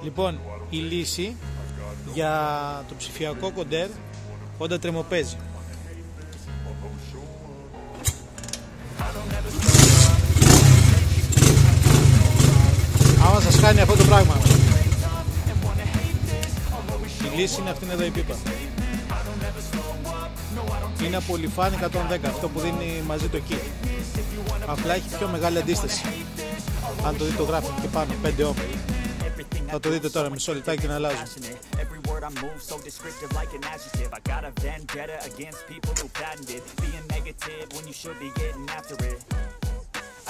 Λοιπόν, η λύση για το ψηφιακό κοντέρ όταν τρεμοπαίζει. Άμα σας κάνει αυτό το πράγμα, η λύση είναι αυτήν εδώ η πίπα. Είναι από Πολυφάνη 110, αυτό που δίνει μαζί το kit. Απλά έχει πιο μεγάλη αντίσταση. Αν το δείτε το γράφει και πάνω, 5 ohm. Θα το δείτε τώρα, μισό λεπτάκι να αλλάζω.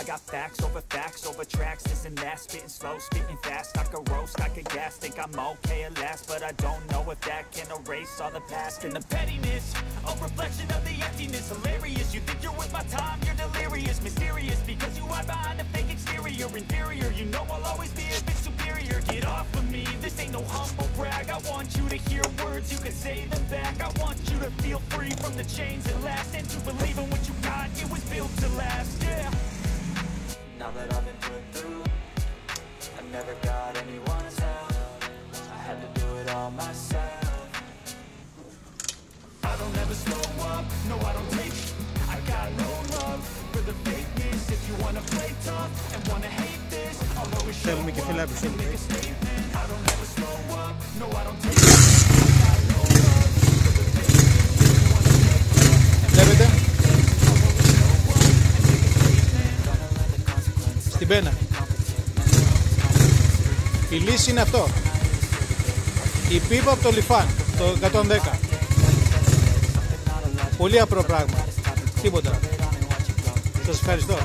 I got facts over tracks, this and that, spitting slow, spitting fast, I could roast, I could gas, think I'm okay at last, but I don't know if that can erase all the past and the pettiness, a reflection of the emptiness, hilarious, you think you're worth my time, you're delirious, mysterious, because you hide behind a fake exterior, inferior, you know I'll always be a bit superior, get off of me, this ain't no humble brag, I want you to hear words, you can say them back, I want you to feel free from the chains that last, and to believe in what you got, it was built to last, yeah. Now that I've been put through, I never got anyone's help, I had to do it all myself. I don't ever slow up, no I don't take, I got no love for the fakeness. If you wanna play tough and wanna hate this, I'll always show up and make a statement. I don't ever slow up, no I don't take, I got no love for the fakeness. If you wanna play tough and wanna hate this, στην πένα. Η λύση είναι αυτό. Η πίπα από το λιφάν, το 110. Πολύ απλό πράγμα. Τίποτα. Σας ευχαριστώ.